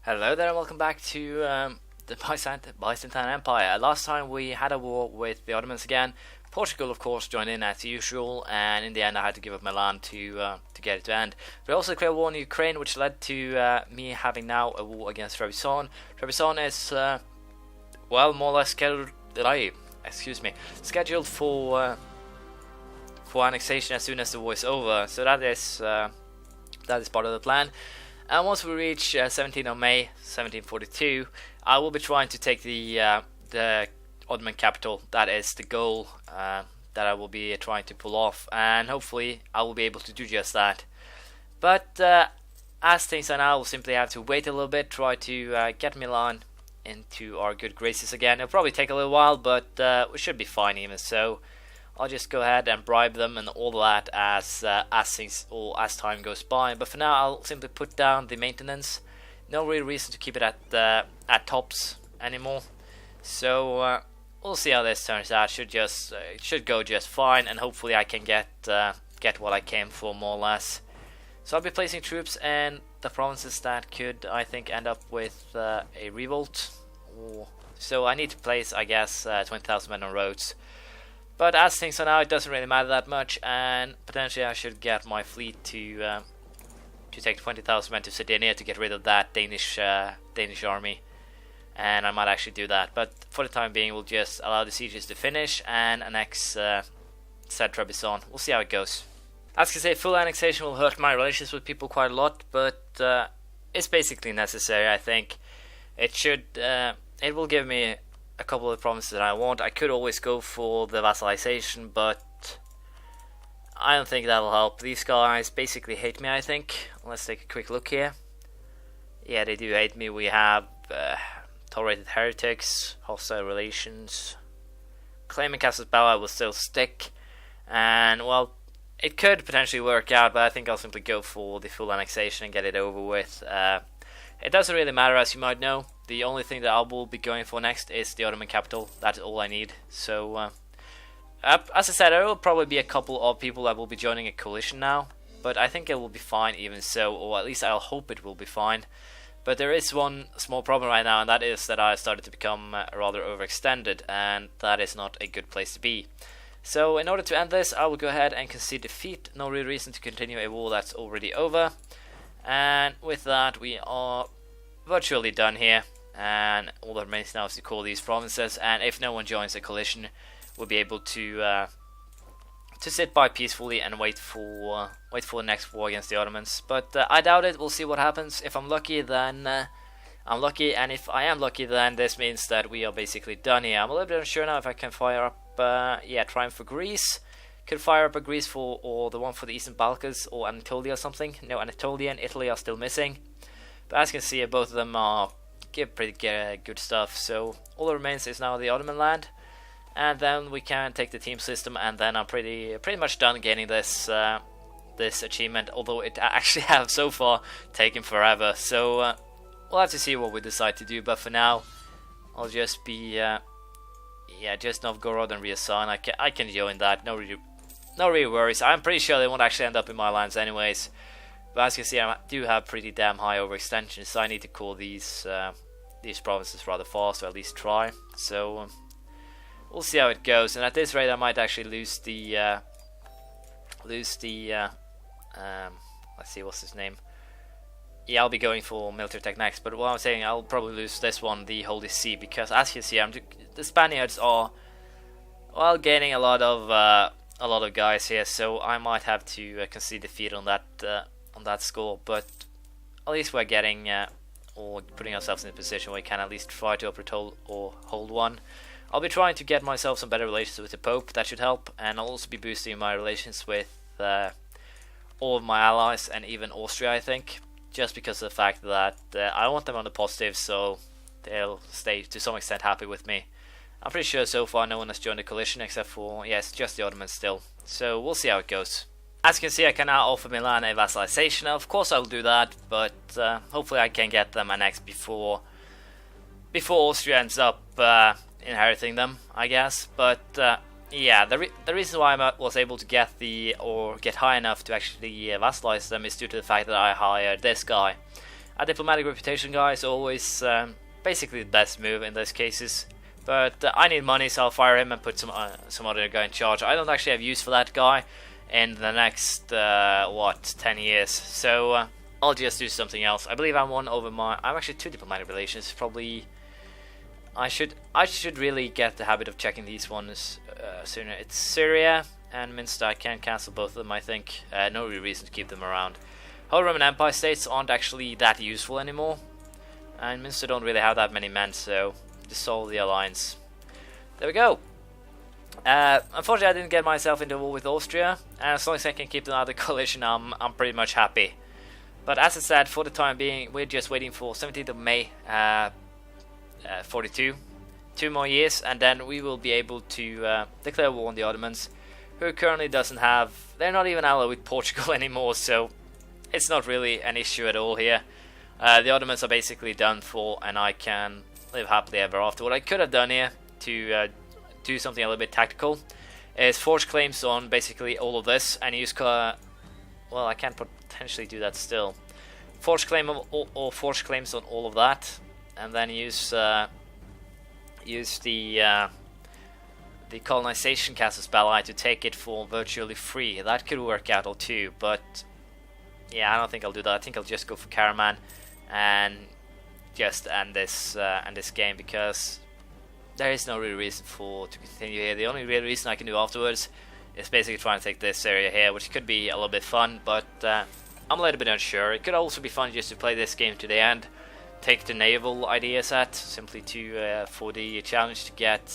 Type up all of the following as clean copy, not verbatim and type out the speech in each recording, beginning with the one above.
Hello there and welcome back to the Byzantine Empire. Last time we had a war with the Ottomans again. Portugal, of course, joined in as usual, and in the end I had to give up Milan to get it to end. We also declared war in Ukraine, which led to me having now a war against Trebizond. Trebizond is, well, more or less scheduled for annexation as soon as the war is over. So that is part of the plan. And once we reach 17th of May 1742, I will be trying to take the Ottoman capital. That is the goal that I will be trying to pull off, and hopefully I will be able to do just that. But as things are now, we'll simply have to wait a little bit, try to get Milan into our good graces again. It'll probably take a little while, but we should be fine even so. I'll just go ahead and bribe them and all that as time goes by. But for now, I'll simply put down the maintenance. No real reason to keep it at tops anymore. So we'll see how this turns out. It should go just fine, and hopefully I can get what I came for more or less. So I'll be placing troops in the provinces that could, I think, end up with a revolt. So I need to place, I guess, 20,000 men on roads. But as things are now, it doesn't really matter that much, and potentially I should get my fleet to take 20,000 men to Sardinia to get rid of that Danish army, and I might actually do that. But for the time being, we'll just allow the sieges to finish and annex said Trebizond. We'll see how it goes. As I can say, full annexation will hurt my relations with people quite a lot, but it's basically necessary. I think it will give me a couple of provinces that I want. I could always go for the vassalization, but I don't think that'll help. These guys basically hate me, I think. Let's take a quick look here. Yeah, they do hate me. We have tolerated heretics, hostile relations. Claiming Casus Belli will still stick, and well, it could potentially work out, but I think I'll simply go for the full annexation and get it over with. It doesn't really matter, as you might know. The only thing that I will be going for next is the Ottoman capital. That's all I need. So, as I said, there will probably be a couple of people that will be joining a coalition now, but I think it will be fine even so, or at least I'll hope it will be fine. But there is one small problem right now, and that is that I started to become rather overextended, and that is not a good place to be. So, in order to end this, I will go ahead and concede defeat. No real reason to continue a war that's already over. And with that, we are virtually done here, and all that remains now is to call these provinces, and if no one joins the coalition, we'll be able to sit by peacefully and wait for the next war against the Ottomans. But I doubt it. We'll see what happens. If I'm lucky, then I'm lucky, and if I am lucky, then this means that we are basically done here. I'm a little bit unsure now if I can fire up Triumph for Greece. Could fire up a Greece or the one for the Eastern Balkans or Anatolia or something. No, Anatolia and Italy are still missing. But as you can see, both of them are pretty good stuff. So all that remains is now the Ottoman land, and then we can take the team system, and then I'm pretty much done getting this achievement. Although it actually have so far taken forever. So we'll have to see what we decide to do. But for now, I'll just be just Novgorod and reassign. I can join that. No real worries. I'm pretty sure they won't actually end up in my lands anyways. But as you can see, I do have pretty damn high overextension, so I need to call these provinces rather fast, or at least try. So we'll see how it goes. And at this rate, I might actually lose the let's see, what's his name? Yeah, I'll be going for military tech next. But what I'm saying, I'll probably lose this one, the Holy See, because as you see, the Spaniards are gaining a lot of guys here, so I might have to concede defeat on that score. But at least we're getting or putting ourselves in a position where we can at least try to uphold or hold one. I'll be trying to get myself some better relations with the Pope. That should help, and I'll also be boosting my relations with all of my allies and even Austria, I think, just because of the fact that I want them on the positive, so they'll stay to some extent happy with me. I'm pretty sure so far no one has joined the coalition except for, yes, just the Ottomans still. So we'll see how it goes. As you can see, I can now offer Milan a vassalization. Now, of course I'll do that, but hopefully I can get them annexed before Austria ends up inheriting them, I guess. But yeah, the reason why I was able to get high enough to actually vassalize them is due to the fact that I hired this guy. A diplomatic reputation, guy, is always basically the best move in those cases. But I need money, so I'll fire him and put some other guy in charge. I don't actually have use for that guy in the next 10 years. So I'll just do something else. I believe I'm one over my. I'm actually 2 diplomatic relations. Probably I should really get the habit of checking these ones sooner. It's Syria and Minster. I can cancel both of them. I think no real reason to keep them around. Holy Roman Empire states aren't actually that useful anymore, and Minster don't really have that many men, so dissolve the alliance. There we go. Unfortunately, I didn't get myself into a war with Austria, and as long as I can keep them out of the coalition, I'm pretty much happy. But as I said, for the time being, we're just waiting for 17th of May 42. 2 more years, and then we will be able to declare war on the Ottomans, who currently doesn't have. They're not even allied with Portugal anymore, so it's not really an issue at all here. The Ottomans are basically done for, and I can live happily ever after. What I could have done here to do something a little bit tactical is forge claims on basically all of this and use well, I can potentially do that still. Forge claim or forge claims on all of that, and then use the colonization casus belli to take it for virtually free. That could work out all too, but yeah, I don't think I'll do that. I think I'll just go for Karaman and just end this game, because there is no real reason to continue here. The only real reason I can do afterwards is basically trying to take this area here, which could be a little bit fun, but I'm a little bit unsure. It could also be fun just to play this game to the end, take the naval idea set simply for the challenge to get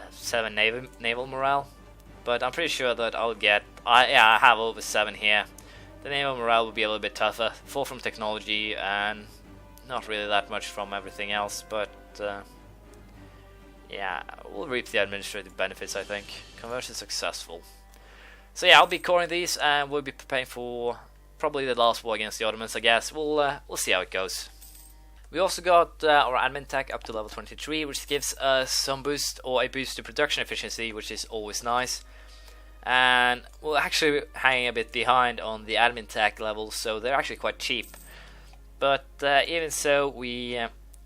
7 naval morale. But I'm pretty sure that I'll get. I have over 7 here. The naval morale will be a little bit tougher. 4 from technology and not really that much from everything else. But yeah, we'll reap the administrative benefits, I think. Conversion successful. So yeah, I'll be coring these, and we'll be preparing for probably the last war against the Ottomans, I guess. We'll see how it goes. We also got our admin tech up to level 23, which gives us some boost, or a boost to production efficiency, which is always nice. And we're actually hanging a bit behind on the admin tech levels, so they're actually quite cheap. But even so, we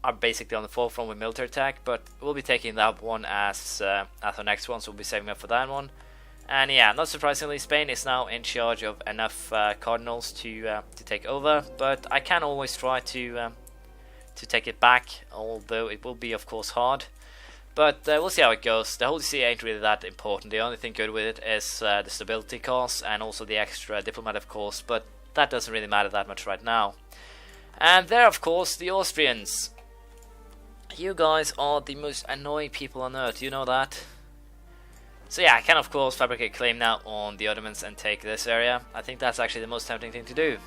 are basically on the forefront with military tech, but we'll be taking that one as our next one, so we'll be saving up for that one. And yeah, not surprisingly, Spain is now in charge of enough cardinals to take over, but I can always try to take it back, although it will be of course hard. But we'll see how it goes. The Holy See ain't really that important. The only thing good with it is the stability cost and also the extra diplomat, of course, but that doesn't really matter that much right now. And there, of course, the Austrians. You guys are the most annoying people on earth, you know that? So yeah, I can of course fabricate claim now on the Ottomans and take this area. I think that's actually the most tempting thing to do.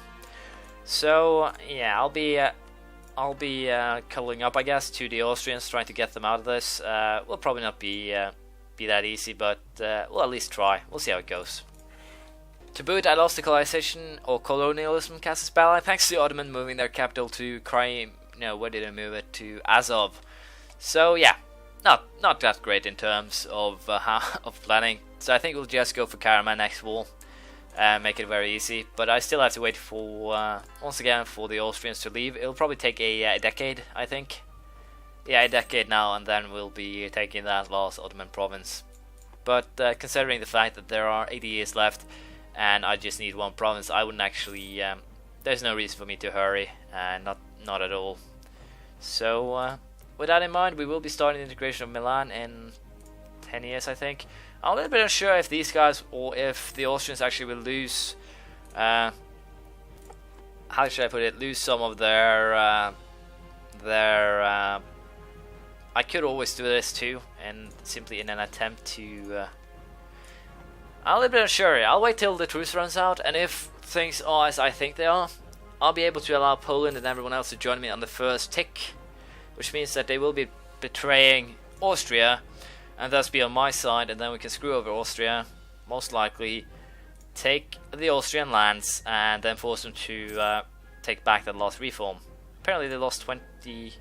So yeah, I'll be cuddling up, I guess, to the Austrians, trying to get them out of this. Will probably not be that easy, but we'll at least try. We'll see how it goes. To boot, I lost the colonization or colonialism casus belli thanks to the Ottoman moving their capital to Crimea. No, where did they move it to? Azov. So yeah, not that great in terms of of planning. So I think we'll just go for Karaman next war. Make it very easy, but I still have to wait for once again for the Austrians to leave. It'll probably take a decade, I think. Yeah, a decade now, and then we'll be taking that last Ottoman province. But considering the fact that there are 80 years left, and I just need 1 province, I wouldn't actually. There's no reason for me to hurry, not at all. So with that in mind, we will be starting the integration of Milan in 10 years, I think. I'm a little bit unsure if these guys or if the Austrians actually will lose. How should I put it? Lose some of their. I could always do this too, and simply in an attempt to. I'm a little bit unsure. I'll wait till the truce runs out, and if things are as I think they are, I'll be able to allow Poland and everyone else to join me on the first tick, which means that they will be betraying Austria and thus be on my side, and then we can screw over Austria, most likely take the Austrian lands and then force them to take back that last reform. Apparently they lost 20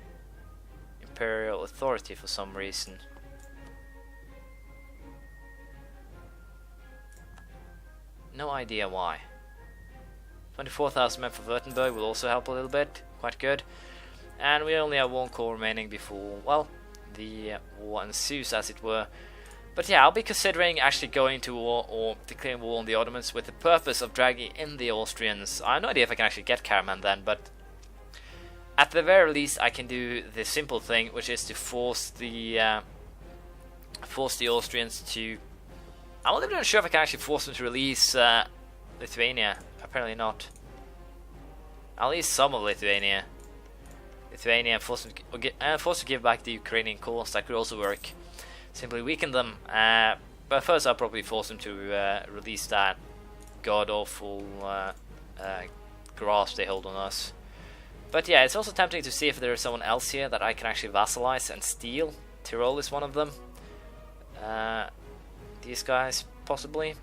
imperial authority for some reason. No idea why. 24,000 men for Württemberg will also help a little bit, quite good. And we only have 1 corps remaining before, well, the war ensues, as it were. But yeah, I'll be considering actually going to war or declaring war on the Ottomans with the purpose of dragging in the Austrians. I have no idea if I can actually get Karaman then, but at the very least I can do the simple thing, which is to force the Austrians to... I'm not even sure if I can actually force them to release Lithuania. Apparently not. At least some of Lithuania. And force them to give back the Ukrainian cores. That could also work. Simply weaken them. But first I'll probably force them to release that god-awful grasp they hold on us. But yeah, it's also tempting to see if there is someone else here that I can actually vassalize and steal. Tyrol is one of them. These guys, possibly.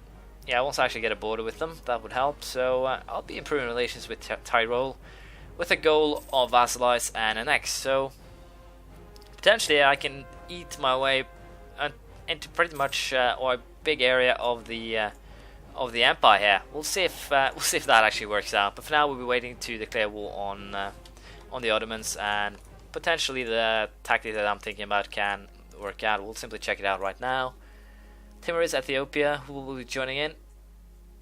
Yeah, once I actually get a border with them, that would help. So I'll be improving relations with Tyrol with a goal of vassalize and annex. So potentially I can eat my way into pretty much or a big area of the empire here. We'll see if that actually works out. But for now, we'll be waiting to declare war on the Ottomans, and potentially the tactic that I'm thinking about can work out. We'll simply check it out right now. Timur is Ethiopia. Who will be joining in?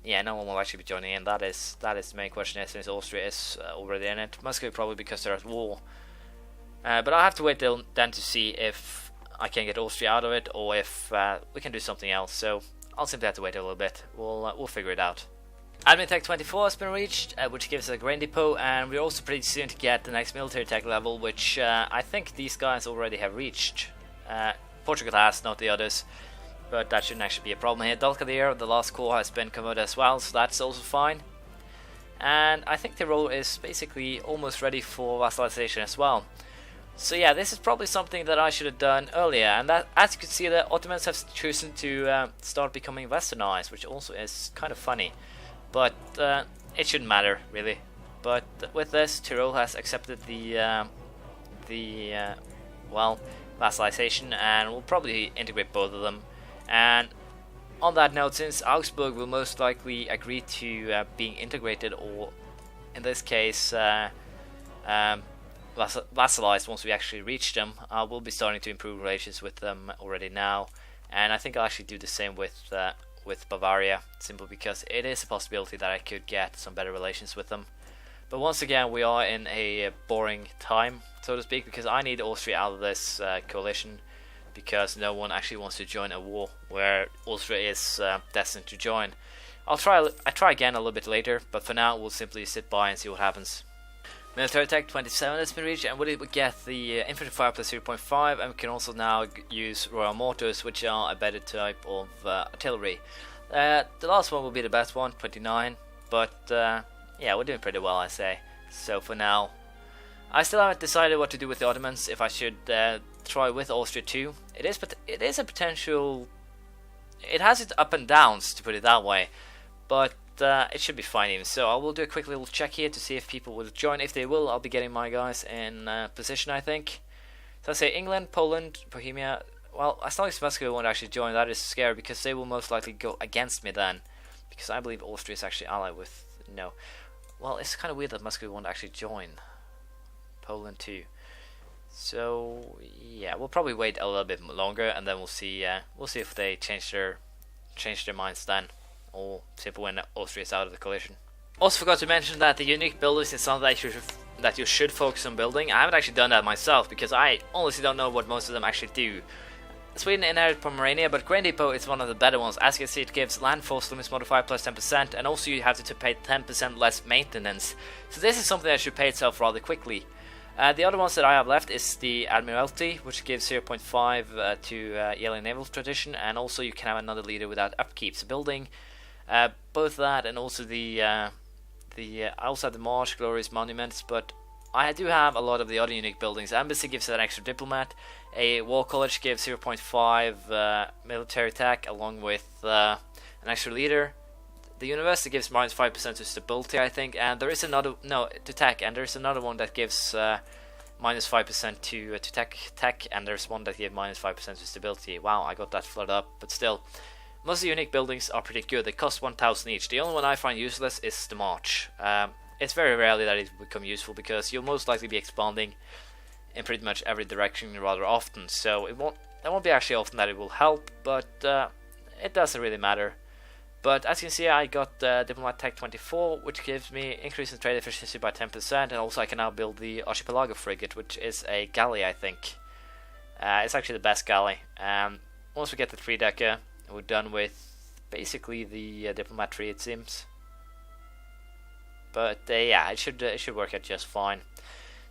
Yeah, no one will actually be joining in. That is the main question, since Austria is already in it. Muscovy probably because they're at war. But I'll have to wait till then to see if I can get Austria out of it, or if we can do something else. So I'll simply have to wait a little bit. We'll figure it out. Admin Tech 24 has been reached, which gives us a grain depot, and we're also pretty soon to get the next military tech level, which I think these guys already have reached. Portugal has, not the others. But that shouldn't actually be a problem here. Dalkadir, the last core, has been converted as well, so that's also fine. And I think Tyrol is basically almost ready for vassalization as well. So yeah, this is probably something that I should have done earlier. And that, as you can see, the Ottomans have chosen to start becoming westernized, which also is kind of funny. But it shouldn't matter, really. But with this, Tyrol has accepted the vassalization, and we'll probably integrate both of them. And on that note, since Augsburg will most likely agree to being integrated, or in this case vassalized once we actually reach them, we'll be starting to improve relations with them already now. And I think I'll actually do the same with Bavaria, simply because it is a possibility that I could get some better relations with them. But once again, we are in a boring time, so to speak, because I need Austria out of this coalition, because no one actually wants to join a war where Austria is destined to join. I try again a little bit later, but for now we'll simply sit by and see what happens. Military Tech 27 has been reached, and we get the infantry fire plus 0.5, and we can also now use Royal Mortars, which are a better type of artillery. The last one will be the best one, 29, but yeah, we're doing pretty well, I say. So for now, I still haven't decided what to do with the Ottomans, if I should try with Austria too. It is a potential. It has its up and downs, to put it that way, but it should be fine even. So I will do a quick little check here to see if people will join. If they will, I'll be getting my guys in position, I think. So I say England, Poland, Bohemia. Well, as long as Muscovy won't actually join, that is scary, because they will most likely go against me then, because I believe Austria is actually allied with no. Well, it's kind of weird that Muscovy won't actually join. Poland too. So yeah, we'll probably wait a little bit longer, and then we'll see if they change their minds then, or simply when Austria is out of the coalition. Also forgot to mention that the unique buildings is something that you should focus on building. I haven't actually done that myself, because I honestly don't know what most of them actually do. Sweden inherited Pomerania, but Grain Depot is one of the better ones. As you can see, it gives land force limits modifier plus 10%, and also you have to pay 10% less maintenance. So this is something that should pay itself rather quickly. The other ones that I have left is the Admiralty, which gives 0.5 to Yellow Naval Tradition, and also you can have another leader without upkeep. So building both that and also I also have the Marsh, Glorious Monuments, but I do have a lot of the other unique buildings. Embassy gives an extra diplomat, a War College gives 0.5 military attack along with an extra leader. The university gives minus 5% to stability, I think, and there is another to tech, and there's another one that gives minus 5% to tech, and there's one that gives minus 5% to stability. Wow, I got that flooded up, but still, most of the unique buildings are pretty good. They cost 1,000 each. The only one I find useless is the march. It's very rarely that it will become useful because you'll most likely be expanding in pretty much every direction rather often. So it won't be actually often that it will help, but it doesn't really matter. But as you can see, I got Diplomat Tech 24, which gives me increase in trade efficiency by 10%, and also I can now build the Archipelago frigate, which is a galley, I think. It's actually the best galley. Once we get the 3-decker, we're done with basically the diplomat tree, it seems. But yeah, it should work out just fine.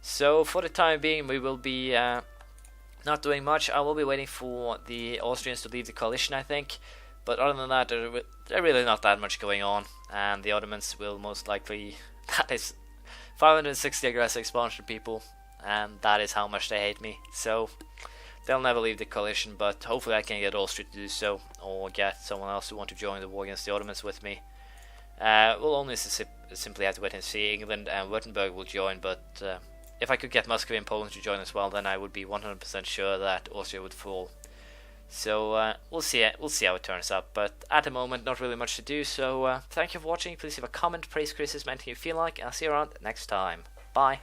So for the time being, we will be not doing much. I will be waiting for the Austrians to leave the coalition, I think. But other than that, there's really not that much going on, and the Ottomans will most likely. That is 560 aggressive expansion people, and that is how much they hate me. So they'll never leave the coalition, but hopefully I can get Austria to do so, or get someone else who want to join the war against the Ottomans with me. We'll only simply have to wait and see. England and Württemberg will join, but if I could get Muscovy and Poland to join as well, then I would be 100% sure that Austria would fall. So we'll see how it turns out, but at the moment not really much to do. So thank you for watching. Please leave a comment, praise, criticism, anything you feel like, and I'll see you around next time. Bye.